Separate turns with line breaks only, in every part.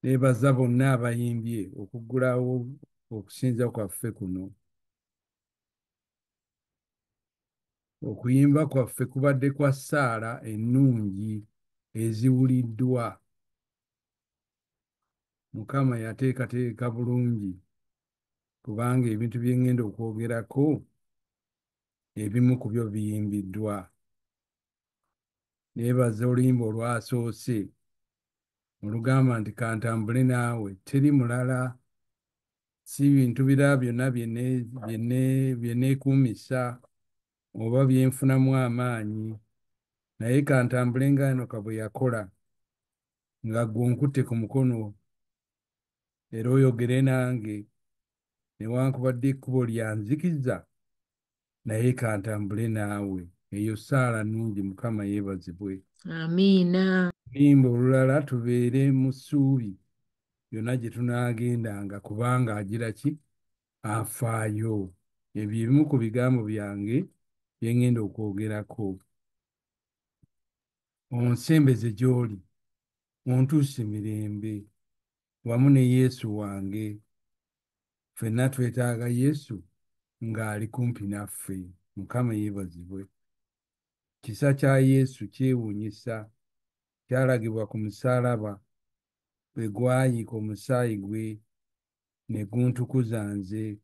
neebaza bonna abayimbye okuggulawo okusinza kwaffe kuno. Okuyimba kwaffe kubadde kwa ssaala ennungi eziwuliddwa. Mukama yateekateeka bulungi, kubanga ebintu bye ŋŋenda okwogerako ebimu ku byo biyimbiddwa. Neebaza oluyimba olwasoose olugamba nti kantambule naawe, teri mulala, si bintu birala byonna bye neekuumisa oba bye nfunamu amaanyi, naye kantambule nga Enoka bwe yakola, nga ggwe onkutte ku mukono era oyogere nange, newankubadde ekkubo lya nzikiza, naye kantambule naawe. Eyo ssaala nnungi, Mukama yeebazibwe.
Amiina.
Oluyimba olulala, tubeere mu ssuubi yonna gye tunaagendanga, kubanga agira ki? Afaayo. Ebyo ebimu ku bigambo byange bye ŋŋenda okwogerako. Onsembeze gy'oli, ontuuse mirembe wamu ne Yesu wange. Ffenna twetaaga Yesu ng'ali kumpi naffe. Mukama yeebazibwe. Kisa kya Yesu kyewuunyisa, kyalagibwa ku musaalaba bwe gwayiika omusaayi gwe ne guntukuza nze,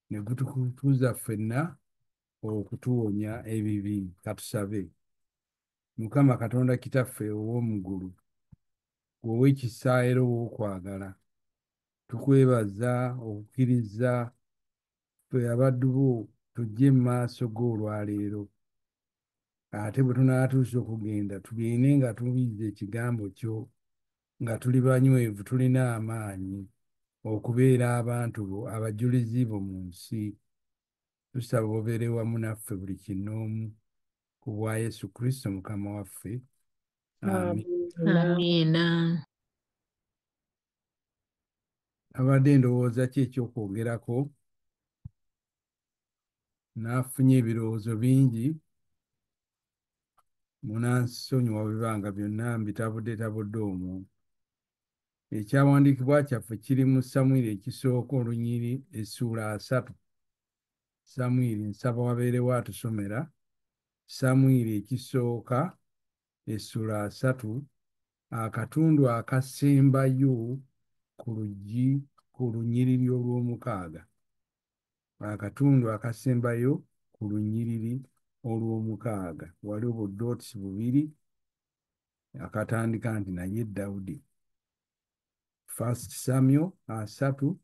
ne gutukuza ffenna okutuwonya ebibi. Katusabe. Mukama Katonda Kitaffe ow'omu ggulu, wowe ekisa era ow'okwagala, tukwebaza okukkiriza ffe abaddu bo tujje mu maaso go olwaleero. Ate bwe tunaatuusa okugenda, tugende nga tuwuliriza ekigambo kyo, nga tuli banywevu, tulina amaanyi okubeera abantu bo abajulizi bo mu nsi. Tusaba obeere wamu naffe buli kinoomu, ku bwa Yesu Kristo Mukama waffe.
Amiina.
Abadde ndowooza ki ekyokwogerako? Naafunye ebirowoozo bingi, munansonyiwa bwe bibanga byonna mbitabudde omwo. Ekyawandiikibwa kyaffe kiri mu Samwiri ekisooka olunyiri essuula 3. Samwiri, nsaba wabeerewo atusomera. Samwiri ekisooka essuula 3, akatundu akasembayo ku lunyiriri olw'omukaaga. Akatundu akasembayo ku lunyiriri olw'omukaaga. Waliwo budootisi 2 akatandika nti naye Dawudi. 1 Samuel 3,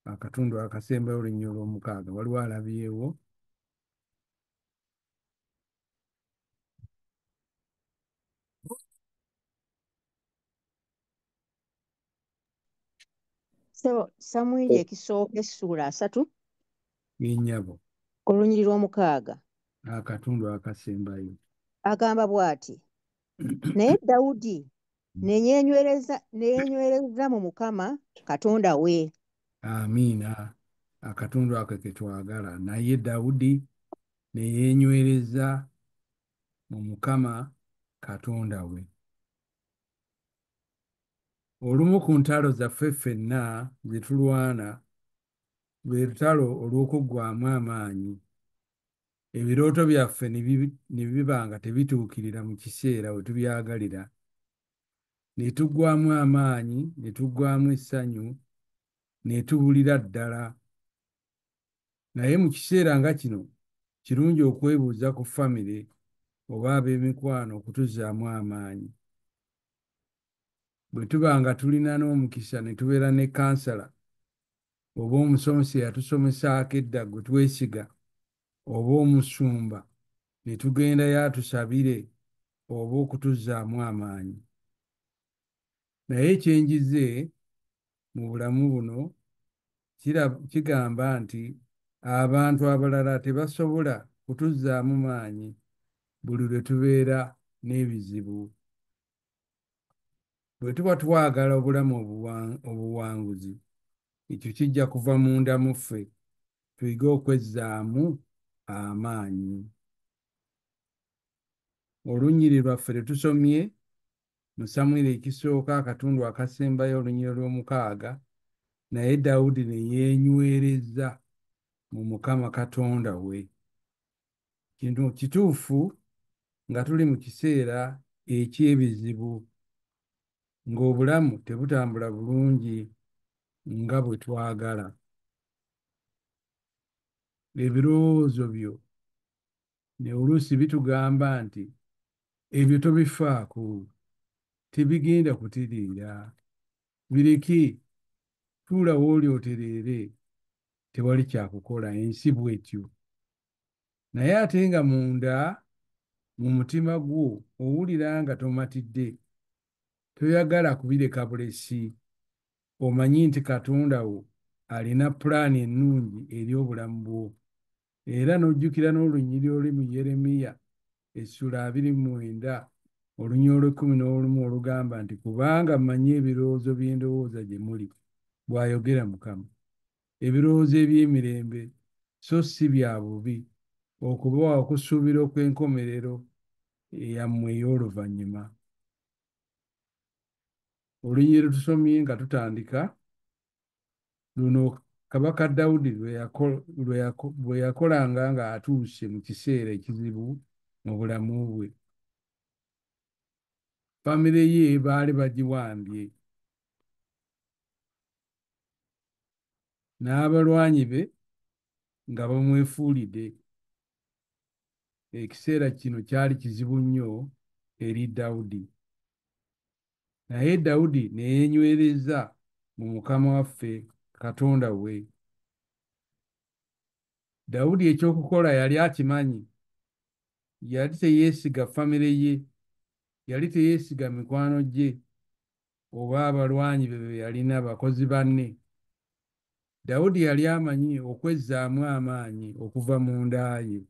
akatundu akasembayo olunyiriri olw'omukaaga. Waliwo alabyewo?
So Samwiri ekisooka essuula 3
Yennyabo.
olunyiriri lw'omukaaga.
Akatundu akasembayo.
Agamba bw'ati: naye Dawudi ne yeenywereza mu Mukama Katonda we.
Amiina. Akatundu ako ke twagala. Naye Dawudi ne yeenywereza mu Mukama Katonda we. Olumu ku ntalo zaffe ffenna ze tulwana lwe lutalo olw'okuggwaamu amaanyi. Ebirooto byaffe ne biba nga tebituukirira mu kiseera we tubyagalira. Ne tuggwaamu amaanyi, ne tuggwaamu essanyu, ne tubulira ddala. Naye mu kiseera nga kino, kirungi okwebuuza ku famire oba ab'emikwano okutuzaamu amaanyi. Bwe tuba nga tulina n'omukisa ne tubeera ne kansala oba omusomesa eyatusomesaako edda gwe twesiga, oba omusumba, ne tugendayo atusabire oba okutuzaamu amaanyi. Naye ekyenjize mu bulamu buno kigamba nti abantu abalala tebasobola kutuzaamu maanyi buli lwe tubeera n'ebizibu. Bwe tuba twagala obulamu obuwanguzi, ekyo kijja kuva munda mu ffe, tuyige okwezzaamu amaanyi. Olunyiriri lwaffe lwe tusomye mu Samwiri ekisooka akatundu akasembayo olunyiro lw'omukaaga, naye Dawudi ne yeenywereza mu Mukama Katonda we. Kino kituufu nga tuli mu kiseera eky'ebizibu, ng'obulamu tebutambula bulungi nga bwe twagala. Ebirowoozo byo ne oluusi bitugamba nti ebyo tobifaako, tebigenda kutereera, bireke, tuula w'oli otereere, tewali kyakukola, ensi bw'etyo. Naye ate nga munda mu mutima gwo owulira nga tomatidde, toyagala kubireka bulesi, omanyi nti Katonda wo alina pulaani ennungi eri obulamu bwo. Era n'ojjukira n'olunyiriri oluli mu Yeremiya essula 29 olunyiriri 11 olugamba nti, kubanga mmanyi ebirowoozo bye ndowooza gye muli, bw'ayogera Mukama, ebirowoozo eby'emirembe so si bya bubi, okubawa okusuubira okw'enkomerero yammwe ey'oluvannyuma. Olunyiriri tusomye nga tutandika luno Kabaka Dawudi lwe yakolanga nga atuuse mu kiseera ekizibu mu bulamu bwe. Famire ye baali bagiwambye, n'abalwanyi be nga bamwefuulidde. Ekiseera kino kyali kizibu nnyo eri Dawudi. Naye Dawudi ne yeenywereza mu Mukama waffe Katonda we. Dawudi ekyokukola yali akimanyi. Yali teyeesiga famire ye, yali teyeesiga mikwano gye oba abalwanyi be yalina bakozi banne. Dawudi yali amanyi okwezzaamu amaanyi okuva mu nda ye.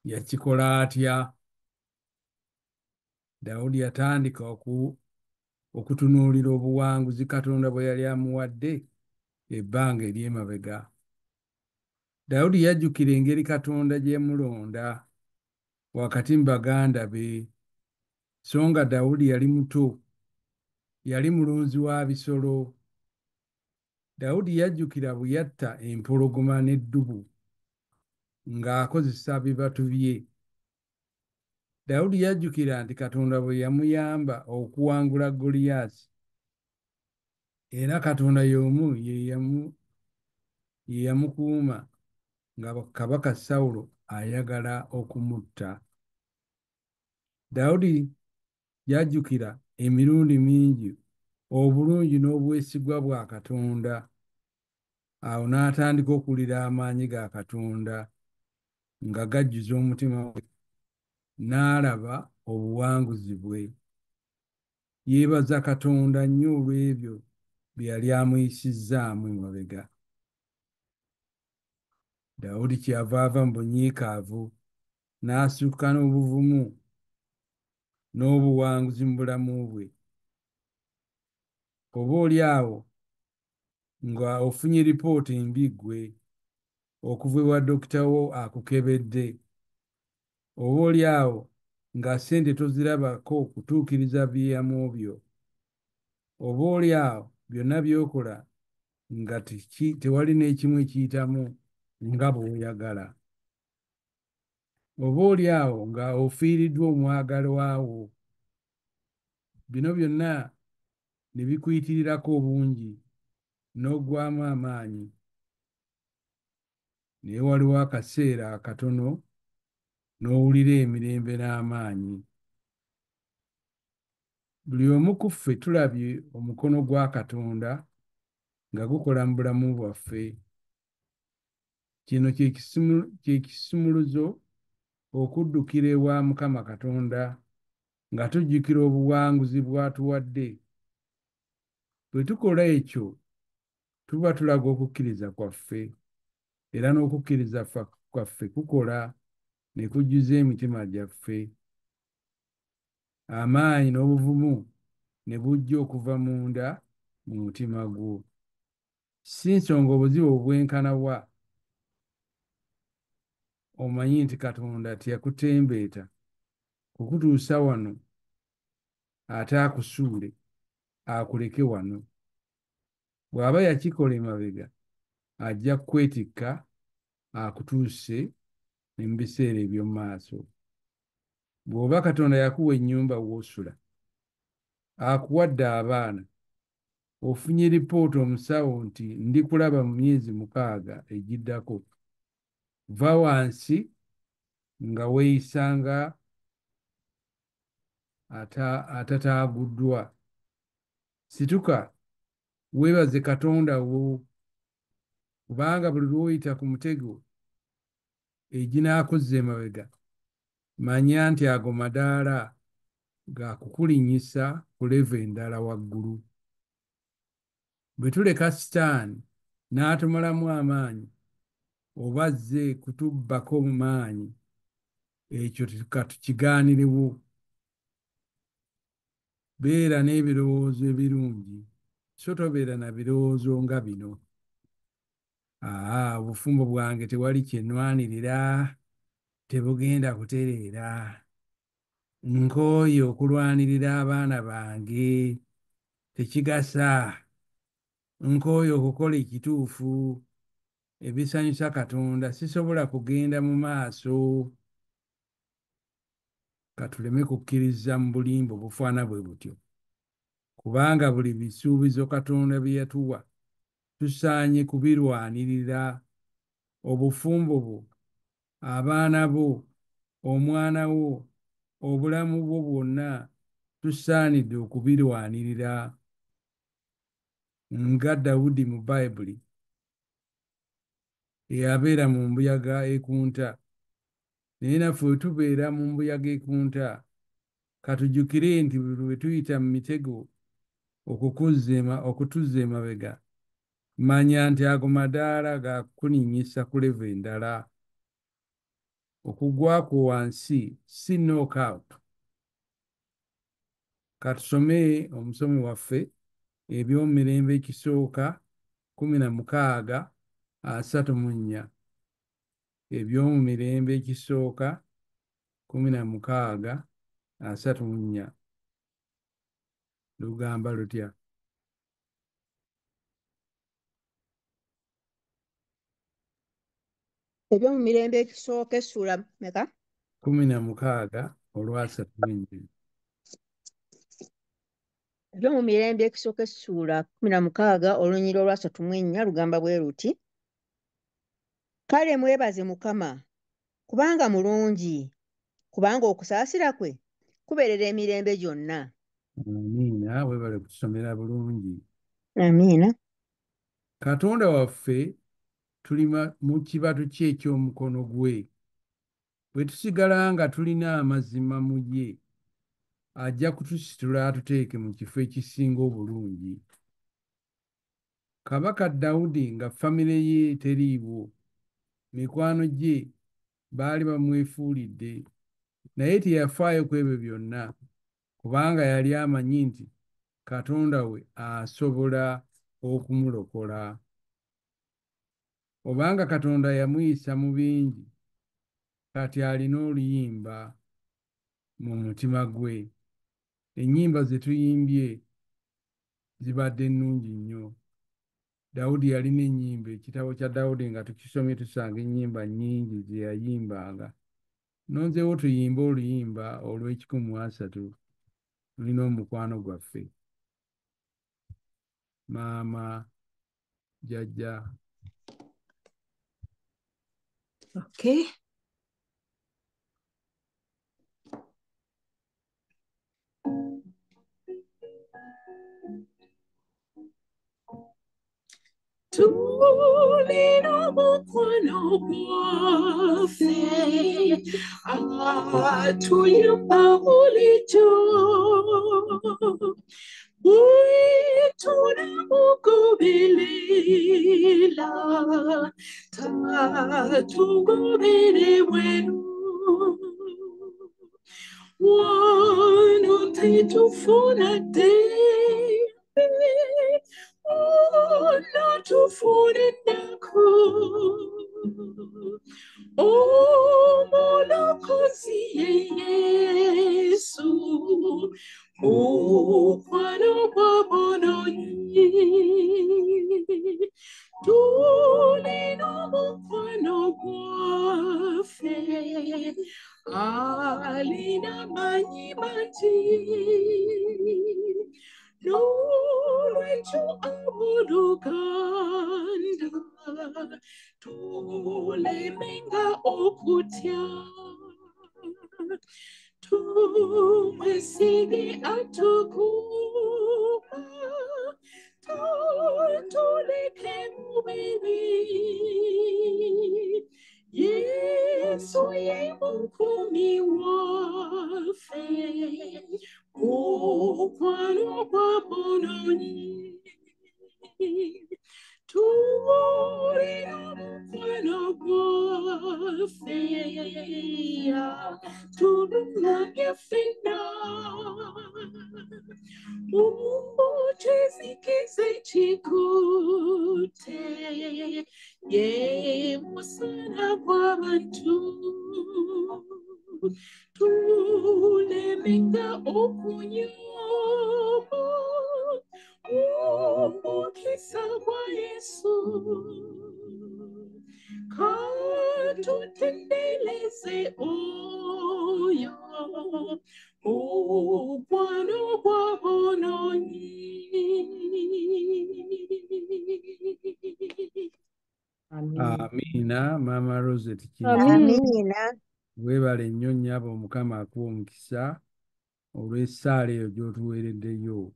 Yakikola atya? Dawudi yatandika okutunuulira obuwanguzi Katonda bwe yali amuwadde ebbanga ery'emabega. Dawudi yajjukira engeri Katonda gye yamulonda wakati mu baganda be, so nga Dawudi yali muto, yali mulunzi wa bisolo. Dawudi yajjukira bwe yatta empologoma n'eddubu ng'akozesa bibatu bye. Dawudi yajjukira nti Katonda bwe yamuyamba okuwangula Goliyaasi, era Katonda y'omu ye yamukuuma nga Kabaka Sawulo ayagala okumutta. Dawudi yajjukira emirundi mingi obulungi n'obwesigwa bwa Katonda. Awo n'atandika okuwulira amaanyi ga Katonda nga gajjuza omutima gwe, n'alaba obuwanguzi bwe. Yeebaza Katonda nnyo olw'ebyo bye yali amuyisizzaamu emabega. Dawudi kyeyava ava mu bunyiikaavu n'asituka n'obuvumu n'obuwanguzi mu bulamu bwe. Oboolyawo nga ofunye lipoota embi ggwe okuva ewa dokita wo akukebedde, oboolyawo nga ssente tozirabako kutuukiriza byeyamo byo, oboolyawo byonna by'okola nga tewali n'ekimu ekiyitamu nga bw'oyagala, oboolyawo nga ofiiriddwa omwagalwa wo. Bino byonna ne bikuyitirirako obungi n'oggwaamu amaanyi. Naye waliwo akaseera akatono n'owulira emirembe n'amaanyi. Buli omu ku ffe tulabye omukono gwa Katonda nga gukola mu bulamu bwaffe. Kino kye kisumuluzo okuddukira ewa Mukama Katonda nga tujjukira obuwanguzi bw'atuwadde. Bwe tukola ekyo tuba tulaga okukkiriza kwaffe, era n'okukkiriza kwaffe kukola ne kujjuza emitima gyaffe. Amaanyi n'obuvumu ne bujja okuva munda mu mutima gwo. Si nsonga obuzibu obwenkana wa, omanyi nti Katonda teyakutembeeta kukutuusa wano ate akusuule akuleke wano. Bw'aba yakikola emabega ajja kwetikka akutuuse ne mu biseera eby'omu maaso. Bw'oba Katonda yakuwa ennyumba w'osula, akuwadde abaana, ofunye lipoota omusawo nti ndi kulaba mu myezi 6 egiddako, va wansi nga weeyisanga atataaguddwa. Situka weebaze Katonda wo, kubanga buli lw'oyita ku mutego eginaakozza emabega, manya nti ago madaala ga kukulinnyisa ku levo endala waggulu. Bwe tuleka Sitaani n'atumalamu amaanyi, oba azze kutubbako mu maanyi, ekyo katukigaanirewo. Beera n'ebirowoozo ebirungi, so tobeera na birowoozo nga bino. Obufumbo bwange tewali kye nnwanirira, tebugenda kutereera. Nkooye okulwanirira abaana bange, tekigasa. Nkooye okukola ekituufu, ebisanyusa Katonda, sisobola kugenda mu maaso. Katuleme kukkiriza mu bulimba obufaana bwe butyo, kubanga buli bisuubizo Katonda bye yatuwa tusaanye kubirwanirira. Obufumbo bwo, abaana bo, omwana wo, obulamu bwo bwonna tusaanidde okubirwanirira. Nga Dawudi mu Bayibuli eyabeera mu mbuyaga ekunta, naye naffe bwe tubeera mu mbuyaga ekunta, katujjukire nti bwe tuyita mu mitego okutuzza emabega, manya nti ago madaala ga kukulinnyisa ku levo endala. Okugwa kwo wansi si knockout. Katusome omusomi waffe Ebyomumirembe ekisooka 16:34. Ebyomumirembe ekisooka 16:34 lugamba lutya?
Ebyomumirembe ekisooka essula meka?
16:34.
Ebyomumirembe ekisooka essula 16 olunyiriri olwa 34 lugamba bwe luti: Kale mwebaze Mukama, kubanga mulungi, kubanga okusaasira kwe kubeerera emirembe gyonna.
Amiina, weebale kutusomera bulungi.
Amiina.
Katonda waffe tuli mu kibatu kye eky'omukono gwe. Bwe tusigala nga tulina amazima mu ye, ajja kutusitula atuteeke mu kifo ekisinga obulungi. Kabaka Dawudi nga famire ye teriiwo, mikwano gye baali bamwefuulidde, naye teyafaayo ku ebyo byonna, kubanga yali amanyi nti Katonda we asobola okumulokola. Obanga Katonda yamuyisa mu bingi, kati alina oluyimba mu mutima gwe. Ennyimba ze tuyimbye zibadde nnungi nnyo. Dawudi yalina ennyimba, ekitabo kya Dawudi nga tukisomye tusanga ennyimba nnyingi ze yayimbanga. Nonzeewo tuyimbe oluyimba olw'Ekikumi-3 tulina omukwano gwaffe, maama, jjajja.
Okay.
Tulina mukwano gwaffe atuyamba bulijjo, bwe tunamugoberera tatugobere bweru. Wano tetufuna ddembe, wano tufuna ennaku. Omulokozi ye Yesu, gwabononyi tulina mukwano gwaffe alina manyi mangi n'olwekyo abooluganda tulemenga okutya tumwesige atukuuma tutuleke mu bibi Yesu ye mukumi waffe mukwano gw'abononyi tulina mukwano gwaffe tulungamye ffenna mukizikiza ekikutte ye musana gw'abantu tulemenga okunyoma omukisa gwa Yesu katutendereze oyo mukwano gw'abononyi.
Amiina. Maama Rosette
Amiina.
weebale nnyo nnyabo Mukama akuwa omukisa olw'essaala eyo gy'otuweereddeyo.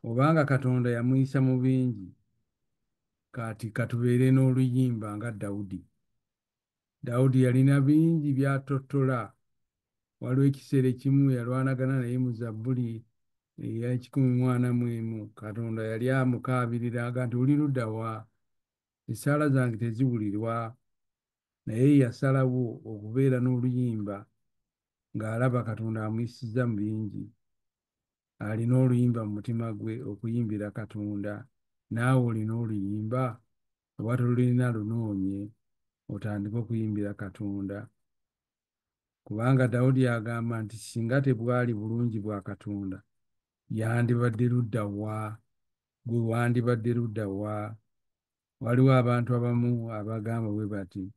Obanga Katonda yamuyisa mu bingi, kati katubeere n'oluyimba nga Dawudi. Dawudi yalina bingi by'atottola. Waliwo ekiseera ekimu yalwanagana naye mu Zabbuli eya 141 Katonda yali amukaabirira aga nti oli ludda wa? Essaala zange teziwulirwa. Naye yasalawo okubeera n'oluyimba ng'alaba Katonda amuyisizza mu bingi. Alina oluyimba mu mutima gwe okuyimbira Katonda. Naawe olina oluyimba? Oba tolulina lunoonye otandike okuyimbira Katonda. Kubanga Dawudi agamba nti singa tebwali bulungi bwa Katonda yandibadde ludda wa? Gwe wandibadde ludda wa? Waliwo abantu abamu abagamba bwe bati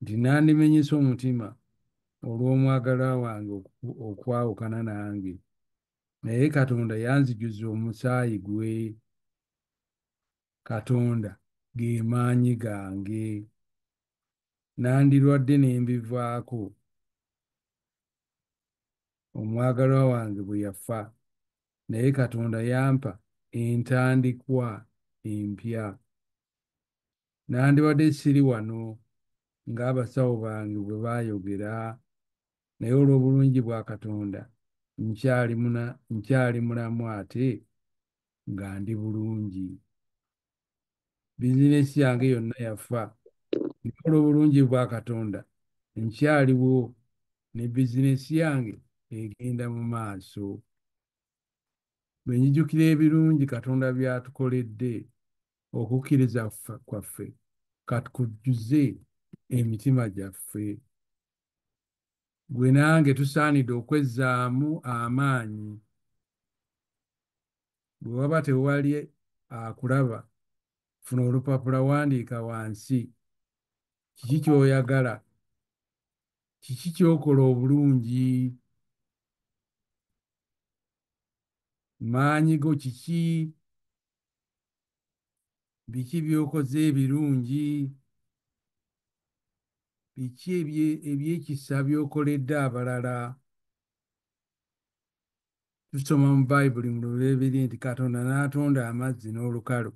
nti nandimenyese omutima olw'omwagalwa wange okwawukana nange, naye Katonda yanzijuza omusaayi gwe. Katonda ge maanyi gange. Nandirwadde ne mbivaako omwagalwa wange bwe yafa, naye Katonda yampa entandikwa empya. Nandibadde siri wano ng'abasawo bange bwe baayogera, naye olw'obulungi bwa Katonda nkyali mulamu ate nga ndi bulungi. Bizinesi yange yonna yafa, naye olw'obulungi bwa Katonda nkyaliwo ne bizinesi yange egenda mu maaso. Bwe njijukira ebirungi Katonda by'atukoledde, okukkiriza kwaffe katukujjuze emitima gyaffe. Gwe nange tusaanidde okwezzaamu amaanyi. Bwe waba tewali akulaba, funa olupapula wandiika wansi kiki ky'oyagala, kiki ky'okola obulungi, maanyi go kiki, biki by'okoze ebirungi, biki ebyekisa by'okoledde abalala. Tusoma mu Bayibuli mu Lubereberye nti Katonda n'atonda amazzi n'olukalu,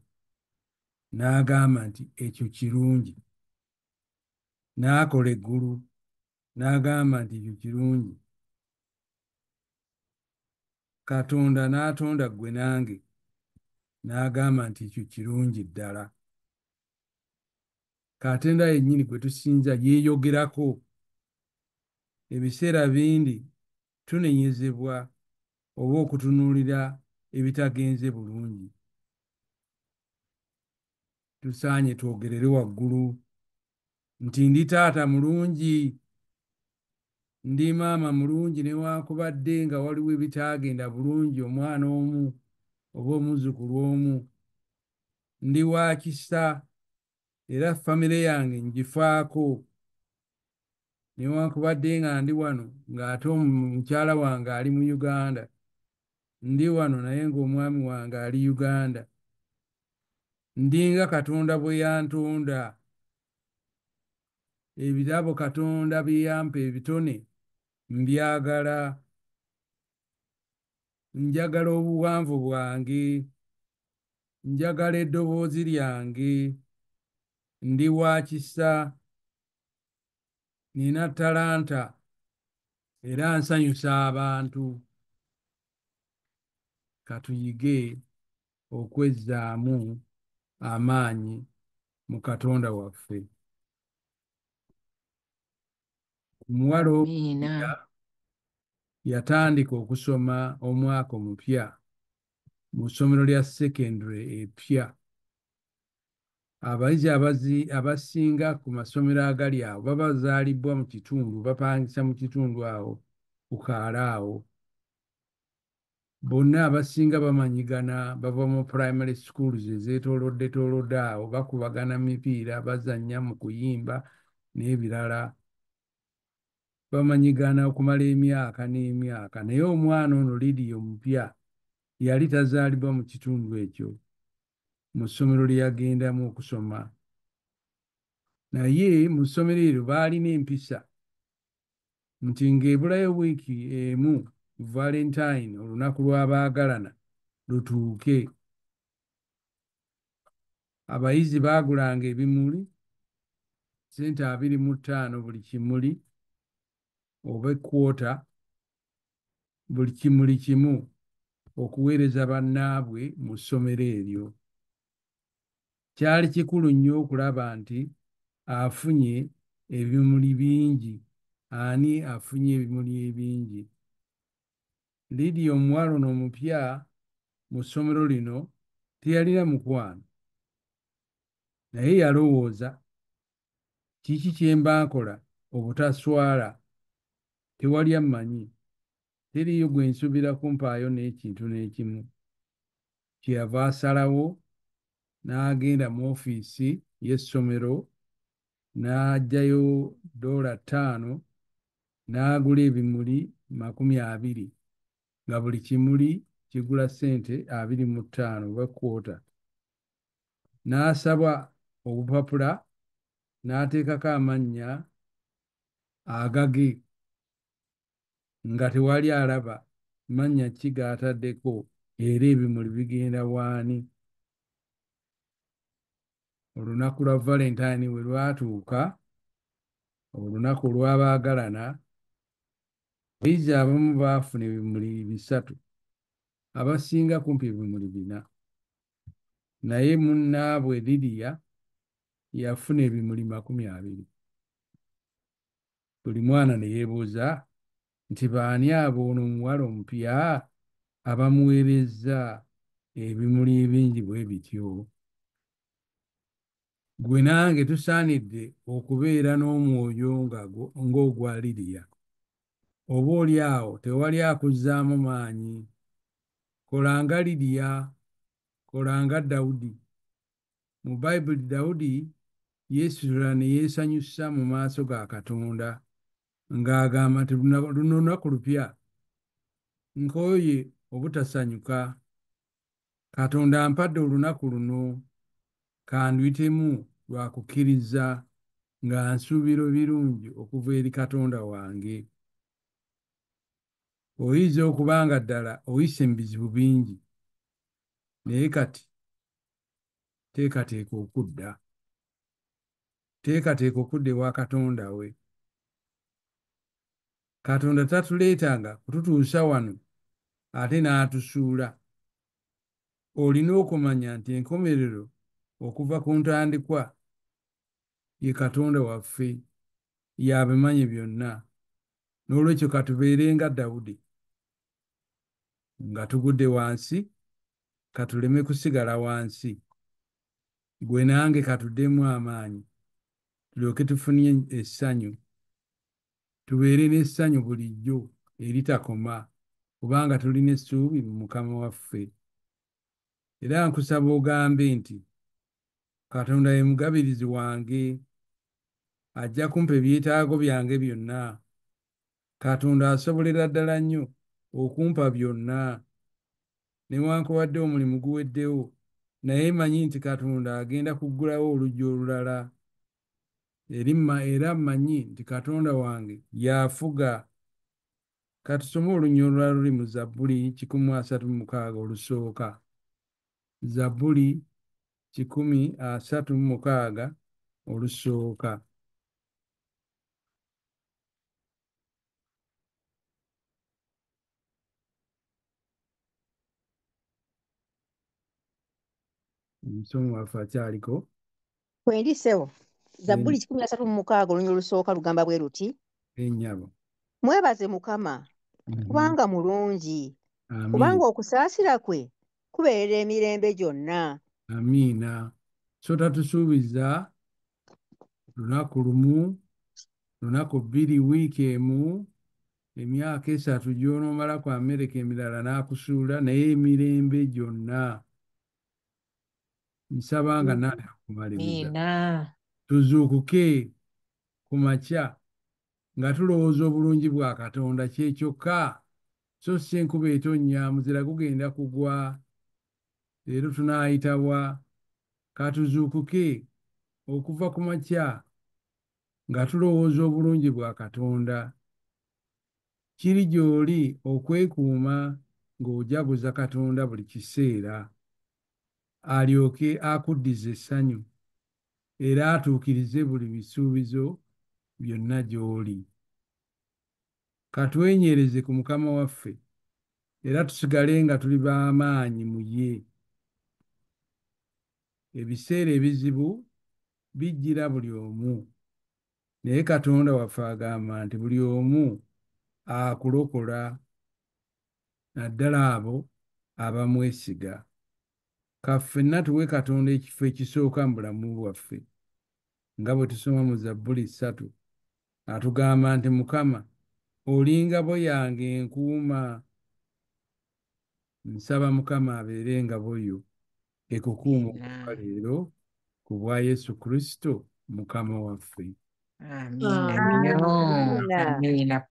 n'agamba nti ekyo kirungi. N'akola eggulu, n'agamba nti ekyo kirungi. Katonda n'atonda ggwe nange, n'agamba nti ekyo kirungi ddala. Katonda yennyini gwe tusinza yeeyogerako. Ebiseera bindi tunenyezebwa oba okutunuulira ebitagenze bulungi. Tusaanye twogerere waggulu nti ndi taata mulungi, ndi maama mulungi, newaakubadde nga waliwo ebitaagenda bulungi omwana omu oba omuzzukulu omu, ndi wa kisa era famire yange ngifaako, newankubadde nga ndi wano ng'ate omukyala wange ali mu Uganda, ndi wano naye ng'omwami wange ali Uganda. Ndi nga Katonda bwe yantonda. Ebirabo Katonda bye yampa ebitone mbyagala. Njagala obuwanvu bwange, njagala eddoboozi lyange, ndi wa kisa, nina ttalanta era nsanyusa abantu. Katuyige okwezzaamu amaanyi mu Katonda waffe. Omuwala
Amiina.
yatandika okusoma omwaka omupya mu ssomero lya sekendule epya. Abayizi abasinga ku masomero agali awo baba bazaalibbwa mu kitundu, bapangisa mu kitundu awo ku Kaalaawo. Bonna abasinga bamanyigana, bava mu primary schools ezeetoolodde awo, bakubagana mipiira, bazannya mu kuyimba n'ebirala. Bamanyigana okumala emyaka n'emyaka, naye omwana ono Lidiya omupya yali tazaalibwa mu kitundu ekyo, mu ssomero lye yagendamu okusoma. Naye mu ssomero eryo baalina empisa nti ng'ebulayo wiiki emu Valentine, olunaku lw'abaagalana, lutuuke. Abayizi baagulanga ebimuli ssente 25 buli kimuli, oba ekwota buli kimuli kimu, okuweereza bannaabwe mu ssomero eryo. Kyali kikulu nnyo okulaba nti afunye ebimuli bingi. Ani afunye ebimuli ebingi? Lidiya omuwala ono omupya mu ssomero lino teyalina mukwano, naye yalowooza, kiki kye mba nkola obutaswala? Tewali ammanyi, teriiyo gwe nsuubira kumpaayo n'ekintu n'ekimu. Kyeyava asalawo n'agenda mu ofiisi y'essomero n'aggyayo $5 n'agula ebimuli 20 nga buli kimuli kigula ssente 25 oba kwota. N'asaba obupapula n'ateekako amannya agage nga tewali alaba mannya ki g'ataddeko era ebimuli bigenda waani. Olunaku lwa Valentine we lwatuuka, olunaku olw'abaagalana, abayizi abamu baafuna ebimuli 3, abasinga kumpi ebimuli 4, naye munnaabwe Lidiya yafuna ebimuli 20. Buli mwana ne yeebuuza nti baani abo ono omuwala omupya abamuweerezza ebimuli ebingi bwe bityo? Gwe nange tusaanidde okubeera n'omwoyo ng'ogwa Lidiya. Oboolyawo tewali akuzzaamu maanyi. Kola nga Lidiya, kola nga Dawudi. Mu Bayibuli Dawudi yeesitula ne yeesanyusa mu maaso ga Katonda ng'agamba nti luno lunaku lupya, nkooye obutasanyuka. Katonda ampadde olunaku luno, kanduyitemu lwa kukkiriza nga nsuubira ebirungi okuva eri Katonda wange. Oyinza okuba nga ddala oyise mu bizibu bingi, naye kati teekateeka okudda. Teekateeka okudda ewa Katonda we. Katonda tatuleetanga kututuusa wano ate n'atusuula. Olina okumanya nti enkomerero okuva ku ntandikwa ye Katonda waffe, y'abimanyi byonna. N'olwekyo katubeere nga Dawudi, nga tugudde wansi, katuleme kusigala wansi. Gwe nange katuddemu amaanyi, tulyoke tufunye essanyu. Tubeere n'essanyu bulijjo eritakoma, kubanga tulina essuubi mu Mukama waffe. Era nkusaba ogambe nti Katonda ye mugabirizi wange, ajja kumpa ebyetaago byange byonna. Katonda asobolera ddala nnyo okumpa byonna, newankubadde omulimu guweddewo, naye manyi nti Katonda agenda kuggulawo oluggi olulala. Era mmanyi nti Katonda wange y'afuga. Katusome olunywa olulala luli mu Zabbuli 136 olusooka. Zabbuli 136 olusooka. Omusomi waffe akyaliko.
Kwendisewo Zabbuli 136 olunywa olusooka lugamba bwe luti,
ennyabo.
mwebaze Mukama kubanga mulungi, kubanga
Amiina.
okusaasira kwe kubeerera emirembe gyonna.
Amiina. So tatusuubiza lunaku lumu, lunaku 2, wiiki emu, emyaka 3 gy'onoomala ku Amerika emirala n'akusuula, naye emirembe gyonna. Nsaba nga naatera kumaliriza. Tuzuukuke ku makya nga tulowooza obulungi bwa Katonda kye kyokka, so si enkuba etonnya, muzira gugenda kugwa, leero tunaayitawa. Katuzuukuke okuva ku makya nga tulowooza obulungi bwa Katonda. Kiri gy'oli okwekuuma ng'ojaguza Katonda buli kiseera, alyoke akuddize essanyu era atuukirize buli bisuubizo byonna gy'oli. Katwenyereze ku Mukama waffe era tusigale nga tuli b'amaanyi mu ye. Ebiseera ebizibu bijjira buli omu, naye Katonda waffe agamba nti buli omu akulokola, naddala abo abamwesiga. Kaffenna tuwe Katonda ekifo ekisooka mu bulamu bwaffe, nga bwe tusoma mu Zabbuli 3 atugamba nti Mukama oli ngabo yange enkuuma. Nsaba Mukama abeere engabo yo ekukuuma okuva leero ku bwa Yesu Kristo Mukama waffe.
Amiina.
Amiina.